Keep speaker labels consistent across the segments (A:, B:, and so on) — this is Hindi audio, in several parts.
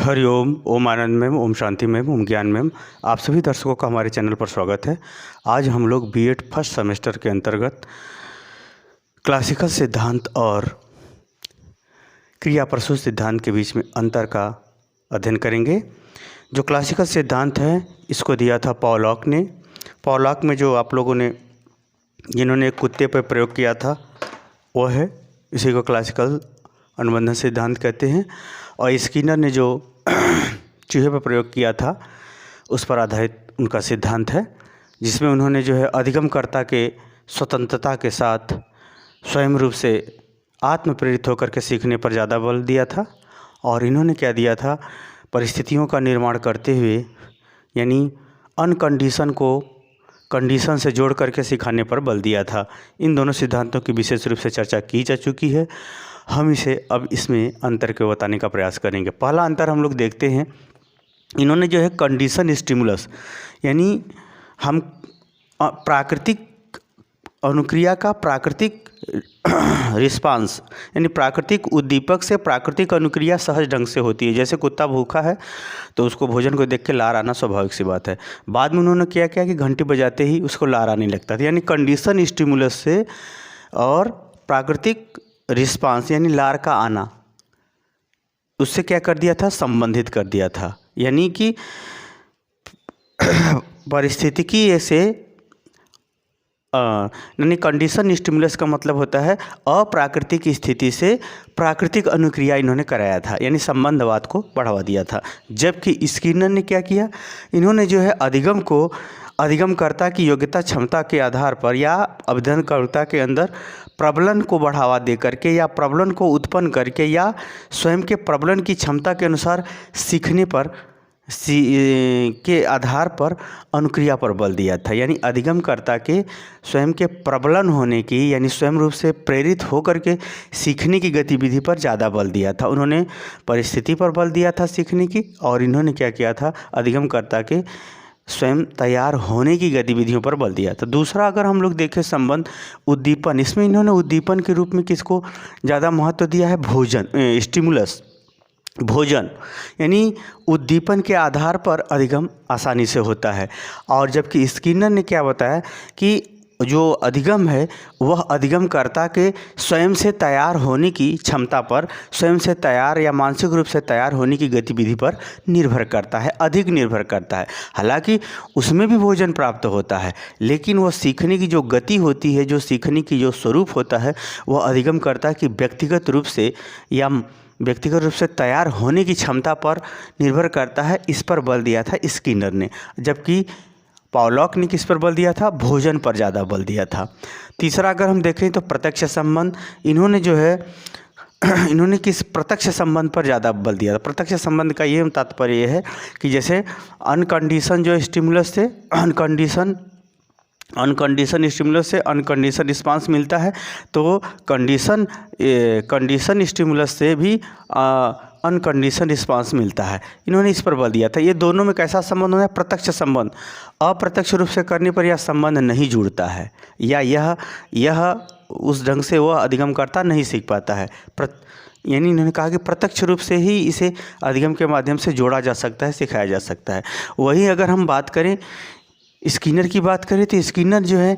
A: हरिओम, ओम आनंद मैम, ओम शांति मैम, ओम ज्ञान मैम। आप सभी दर्शकों का हमारे चैनल पर स्वागत है। आज हम लोग बीएड फर्स्ट सेमेस्टर के अंतर्गत क्लासिकल सिद्धांत और क्रिया प्रसूत सिद्धांत के बीच में अंतर का अध्ययन करेंगे। जो क्लासिकल सिद्धांत है इसको दिया था पॉलॉक ने। पॉलॉक में जो आप लोगों ने जिन्होंने एक कुत्ते पर प्रयोग किया था वो है, इसी को क्लासिकल अनुबंधन सिद्धांत कहते हैं। और स्किनर ने जो चूहे पर प्रयोग किया था उस पर आधारित उनका सिद्धांत है, जिसमें उन्होंने जो है अधिगमकर्ता के स्वतंत्रता के साथ स्वयं रूप से आत्म प्रेरित होकर के सीखने पर ज़्यादा बल दिया था। और इन्होंने क्या दिया था, परिस्थितियों का निर्माण करते हुए यानी अनकंडीशन को कंडीशन से जोड़ करके सिखाने पर बल दिया था। इन दोनों सिद्धांतों की विशेष रूप से चर्चा की जा चुकी है। हम इसे अब इसमें अंतर को बताने का प्रयास करेंगे। पहला अंतर हम लोग देखते हैं, इन्होंने जो है कंडीशन स्टिमुलस यानी हम प्राकृतिक अनुक्रिया का प्राकृतिक रिस्पांस यानी प्राकृतिक उद्दीपक से प्राकृतिक अनुक्रिया सहज ढंग से होती है। जैसे कुत्ता भूखा है तो उसको भोजन को देख के लार आना स्वाभाविक सी बात है। बाद में उन्होंने क्या किया कि घंटी बजाते ही उसको लार आने लगता था। यानी कंडीशन स्टिमुलस से और प्राकृतिक रिस्पांस यानी लार का आना, उससे क्या कर दिया था, संबंधित कर दिया था। यानी कि पारिस्थितिकी से यानी कंडीशन स्टिमुलस का मतलब होता है अप्राकृतिक स्थिति से प्राकृतिक अनुक्रिया इन्होंने कराया था, यानी संबंधवाद को बढ़ावा दिया था। जबकि स्किनर ने क्या किया, इन्होंने जो है अधिगम को अधिगमकर्ता की योग्यता क्षमता के आधार पर या अभिधानकर्ता के अंदर प्रबलन को बढ़ावा दे करके या प्रबलन को उत्पन्न करके या स्वयं के प्रबलन की क्षमता के अनुसार सीखने पर के आधार पर अनुक्रिया पर बल दिया था। यानी अधिगमकर्ता के स्वयं के प्रबलन होने की यानी स्वयं रूप से प्रेरित होकर के सीखने की गतिविधि पर ज़्यादा बल दिया था। उन्होंने परिस्थिति पर बल दिया था सीखने की, और इन्होंने क्या किया था, अधिगमकर्ता के स्वयं तैयार होने की गतिविधियों पर बल दिया था। दूसरा अगर हम लोग देखें संबंध उद्दीपन, इसमें इन्होंने उद्दीपन के रूप में किसको ज़्यादा महत्व दिया है, भोजन स्टिमुलस भोजन, यानी उद्दीपन के आधार पर अधिगम आसानी से होता है। और जबकि स्किनर ने क्या बताया कि जो अधिगम है वह अधिगमकर्ता के स्वयं से तैयार होने की क्षमता पर, स्वयं से तैयार या मानसिक रूप से तैयार होने की गतिविधि पर निर्भर करता है, अधिक निर्भर करता है। हालांकि उसमें भी भोजन प्राप्त होता है, लेकिन वह सीखने की जो गति होती है, जो सीखने की जो स्वरूप होता है, वह अधिगमकर्ता की व्यक्तिगत रूप से या व्यक्तिगत रूप से तैयार होने की क्षमता पर निर्भर करता है। इस पर बल दिया था स्किनर ने, जबकि पॉलॉक ने किस पर बल दिया था, भोजन पर ज़्यादा बल दिया था। तीसरा अगर हम देखें तो प्रत्यक्ष संबंध, इन्होंने जो है इन्होंने किस प्रत्यक्ष संबंध पर ज़्यादा बल दिया था। प्रत्यक्ष संबंध का ये तात्पर्य ये है कि जैसे अनकंडीशन जो स्टिमुलस थे, अनकंडीशन स्टिमुलस से अनकंडीशन रिस्पांस मिलता है, तो कंडीशन स्टिमुलस से भी अनकंडीशन रिस्पांस मिलता है। इन्होंने इस पर बल दिया था। ये दोनों में कैसा संबंध होता है, प्रत्यक्ष संबंध। अप्रत्यक्ष रूप से करने पर यह संबंध नहीं जुड़ता है या यह उस ढंग से वह अधिगमकर्ता नहीं सीख पाता है। यानी इन्होंने कहा कि प्रत्यक्ष रूप से ही इसे अधिगम के माध्यम से जोड़ा जा सकता है, सिखाया जा सकता है। वहीं अगर हम बात करें स्किनर की बात करें तो स्किनर जो है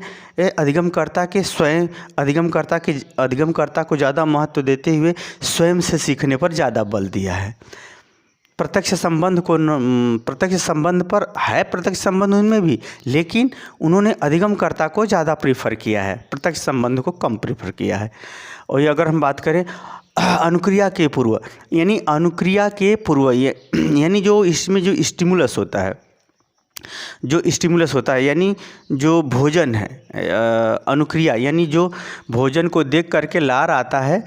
A: अधिगमकर्ता के स्वयं अधिगमकर्ता को ज़्यादा महत्व देते हुए स्वयं से सीखने पर ज़्यादा बल दिया है। प्रत्यक्ष संबंध पर है, प्रत्यक्ष संबंध उनमें भी, लेकिन उन्होंने अधिगमकर्ता को ज़्यादा प्रीफर किया है, प्रत्यक्ष संबंध को कम प्रीफर किया है। और ये अगर हम बात करें अनुक्रिया के पूर्व, यानी अनुक्रिया के पूर्व यानी जो इसमें जो स्टिमुलस होता है, यानी जो भोजन है, अनुक्रिया यानी जो भोजन को देख करके लार आता है,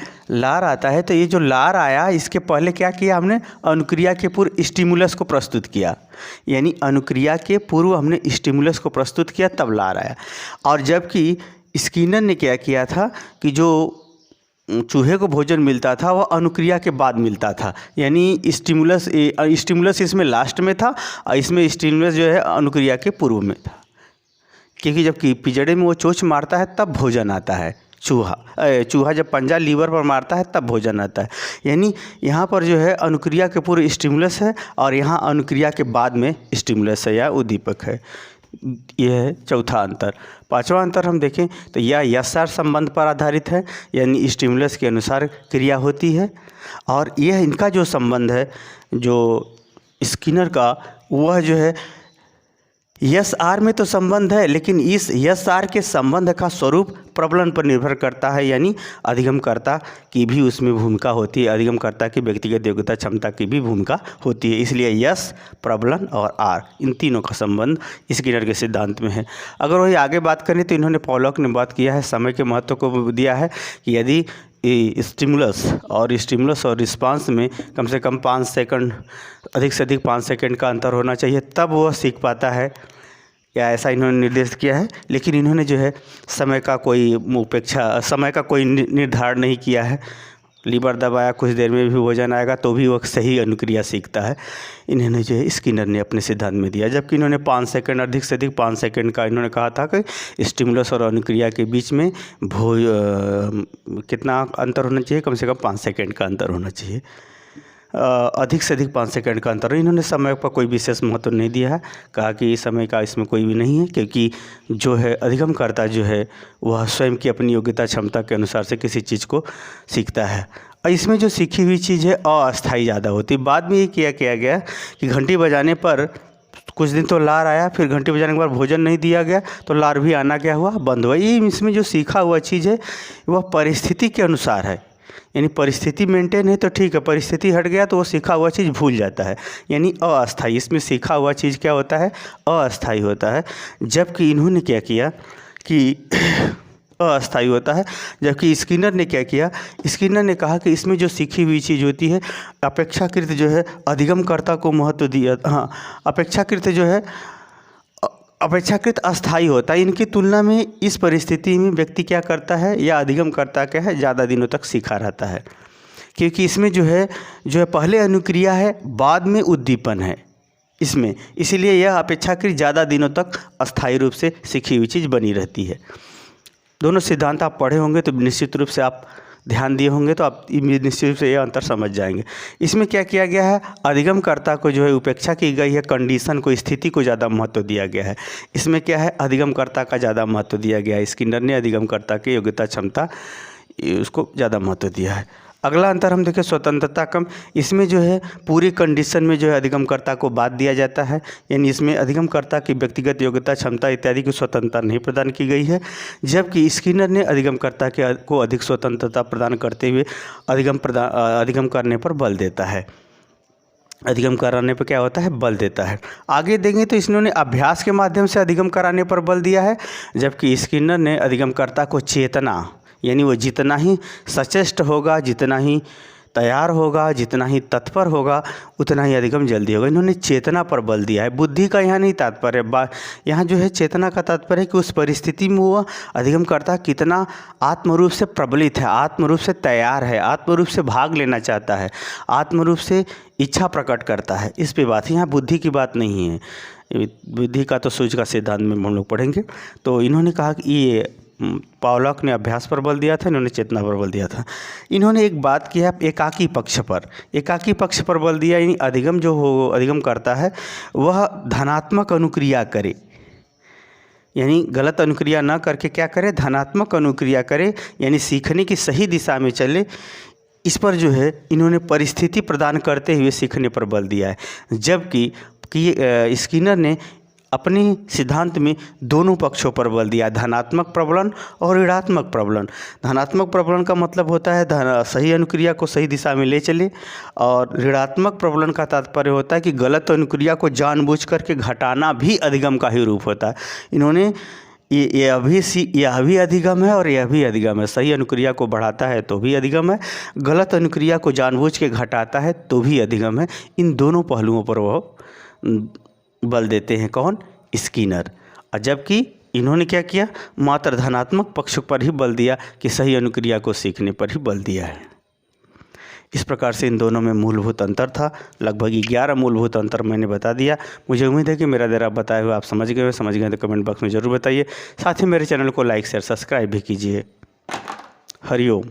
A: तो ये जो लार आया इसके पहले क्या किया हमने, अनुक्रिया के पूर्व स्टिमुलस को प्रस्तुत किया। यानी अनुक्रिया के पूर्व हमने स्टिमुलस को प्रस्तुत किया, तब लार आया। और जबकि स्किनर ने क्या किया था कि जो चूहे को भोजन मिलता था वह अनुक्रिया के बाद मिलता था, यानी स्टिमुलस इसमें लास्ट में था और इसमें स्टिमुलस जो है अनुक्रिया के पूर्व में था। क्योंकि जब पिंजड़े में वो चोंच मारता है तब भोजन आता है, चूहा जब पंजा लीवर पर मारता है तब भोजन आता है। यानी यहाँ पर जो है अनुक्रिया के पूर्व स्टिमुलस है और यहाँ अनुक्रिया के बाद में स्टिमुलस है या उद्दीपक है। यह है चौथा अंतर। पांचवा अंतर हम देखें तो यह यस्सार संबंध पर आधारित है, यानी स्टिमुलस के अनुसार क्रिया होती है। और यह इनका जो संबंध है जो स्किनर का, वह जो है यस आर में तो संबंध है, लेकिन इस यस आर के संबंध का स्वरूप प्रबलन पर निर्भर करता है, यानी अधिगमकर्ता की भी उसमें भूमिका होती है, अधिगमकर्ता की व्यक्तिगत योग्यता क्षमता की भी भूमिका होती है। इसलिए यस, प्रबलन और आर, इन तीनों का संबंध स्किनर के सिद्धांत में है। अगर वही आगे बात करें तो इन्होंने पॉलॉक ने बात किया है, समय के महत्व को दिया है कि यदि स्टिमुलस और रिस्पांस में कम से कम 5 सेकंड, अधिक से अधिक 5 सेकंड का अंतर होना चाहिए, तब वह सीख पाता है, या ऐसा इन्होंने निर्देश किया है। लेकिन इन्होंने जो है समय का कोई निर्धारण नहीं किया है। लीवर दबाया, कुछ देर में भी भोजन आएगा तो भी वह सही अनुक्रिया सीखता है। इन्होंने जो है स्किनर ने अपने सिद्धांत में दिया, जबकि इन्होंने 5 सेकंड, अधिक से अधिक 5 सेकंड का इन्होंने कहा था कि स्टिमुलस और अनुक्रिया के बीच में कितना अंतर होना चाहिए, कम से कम 5 सेकंड का अंतर होना चाहिए। अधिक से अधिक 5 सेकंड का अंतर। इन्होंने समय पर कोई विशेष महत्व नहीं दिया है, कहा कि समय का इसमें कोई भी नहीं है, क्योंकि जो है अधिगमकर्ता जो है वह स्वयं की अपनी योग्यता क्षमता के अनुसार से किसी चीज़ को सीखता है। और इसमें जो सीखी हुई चीज़ है अस्थायी ज़्यादा होती है। बाद में ये किया गया कि घंटी बजाने पर कुछ दिन तो लार आया, फिर घंटी बजाने के बाद भोजन नहीं दिया गया तो लार भी आना क्या हुआ, बंद हुआ। ये इसमें जो सीखा हुआ चीज़ है वह परिस्थिति के अनुसार है, यानी परिस्थिति मेंटेन है तो ठीक है, परिस्थिति हट गया तो वो सीखा हुआ चीज़ भूल जाता है, यानी अस्थायी। इसमें सीखा हुआ चीज़ क्या होता है, अस्थायी होता है। जबकि इन्होंने क्या किया कि अस्थायी होता है, जबकि स्किनर ने क्या किया, स्किनर ने कहा कि इसमें जो सीखी हुई चीज़ होती है अपेक्षाकृत जो है अधिगमकर्ता को महत्व दिया, अपेक्षाकृत अस्थायी होता है। इनकी तुलना में इस परिस्थिति में व्यक्ति क्या करता है, या अधिगमकर्ता क्या है, ज़्यादा दिनों तक सीखा रहता है, क्योंकि इसमें जो है पहले अनुक्रिया है, बाद में उद्दीपन है इसमें, इसलिए यह अपेक्षाकृत ज़्यादा दिनों तक अस्थायी रूप से सीखी हुई चीज़ बनी रहती है। दोनों सिद्धांत आप पढ़े होंगे तो निश्चित रूप से आप ध्यान दिए होंगे तो आप निश्चित रूप से ये अंतर समझ जाएंगे। इसमें क्या किया गया है, अधिगमकर्ता को जो है उपेक्षा की गई है, कंडीशन को, स्थिति को ज़्यादा महत्व दिया गया है। इसमें क्या है, अधिगमकर्ता का ज़्यादा महत्व दिया गया है। स्किनर ने अधिगमकर्ता की योग्यता क्षमता उसको ज़्यादा महत्व दिया है। अगला अंतर हम देखें स्वतंत्रता कम। इसमें जो है पूरी कंडीशन में जो है अधिगमकर्ता को बात दिया जाता है, यानी इसमें अधिगमकर्ता की व्यक्तिगत योग्यता क्षमता इत्यादि की स्वतंत्रता नहीं प्रदान की गई है। जबकि स्किनर ने अधिगमकर्ता को अधिक स्वतंत्रता प्रदान करते हुए अधिगम करने पर बल देता है। अधिगम कराने पर क्या होता है, बल देता है। आगे देखें तो इन्होंने अभ्यास के माध्यम से अधिगम कराने पर बल दिया है, जबकि स्किनर ने अधिगमकर्ता को चेतना, यानी वो जितना ही सचेष्ट होगा, जितना ही तैयार होगा, जितना ही तत्पर होगा, उतना ही अधिगम जल्दी होगा। इन्होंने चेतना पर बल दिया है। बुद्धि का यहाँ नहीं तात्पर्य, यहाँ जो है चेतना का तात्पर्य है कि उस परिस्थिति में वो अधिगमकर्ता कितना आत्मरूप से प्रबलित है, आत्मरूप से तैयार है, आत्मरूप से भाग लेना चाहता है, आत्मरूप से इच्छा प्रकट करता है। इस पे बात है, यहाँ बुद्धि की बात नहीं है। बुद्धि का तो सूझ का सिद्धांत में हम लोग पढ़ेंगे। तो इन्होंने कहा कि ये पॉलॉक ने अभ्यास पर बल दिया था, इन्होंने चेतना पर बल दिया था। इन्होंने एक बात की है एकाकी पक्ष पर बल दिया, यानी अधिगम करता है वह धनात्मक अनुक्रिया करे, यानी गलत अनुक्रिया ना करके क्या करे, धनात्मक अनुक्रिया करे, यानी सीखने की सही दिशा में चले। इस पर जो है इन्होंने परिस्थिति प्रदान करते हुए सीखने पर बल दिया है। जबकि स्किनर ने अपने सिद्धांत में दोनों पक्षों पर बल दिया, धनात्मक प्रबलन और ऋणात्मक प्रबलन। धनात्मक प्रबलन का मतलब होता है सही अनुक्रिया को सही दिशा में ले चले, और ऋणात्मक प्रबलन का तात्पर्य होता है कि गलत अनुक्रिया को जानबूझ करके घटाना भी अधिगम का ही रूप होता है। इन्होंने यह भी अधिगम है और यह भी अधिगम है। सही अनुक्रिया को बढ़ाता है तो भी अधिगम है, गलत अनुक्रिया को जानबूझ के घटाता है तो भी अधिगम है। इन दोनों पहलुओं पर वह बल देते हैं, कौन, स्किनर। और जबकि इन्होंने क्या किया, मात्र धनात्मक पक्ष पर ही बल दिया कि सही अनुक्रिया को सीखने पर ही बल दिया है। इस प्रकार से इन दोनों में मूलभूत अंतर था। लगभग 11 मूलभूत अंतर मैंने बता दिया। मुझे उम्मीद है कि मेरा जरा बताए हुए आप समझ गए तो कमेंट बॉक्स में ज़रूर बताइए। साथ ही मेरे चैनल को लाइक शेयर सब्सक्राइब भी कीजिए। हरिओम।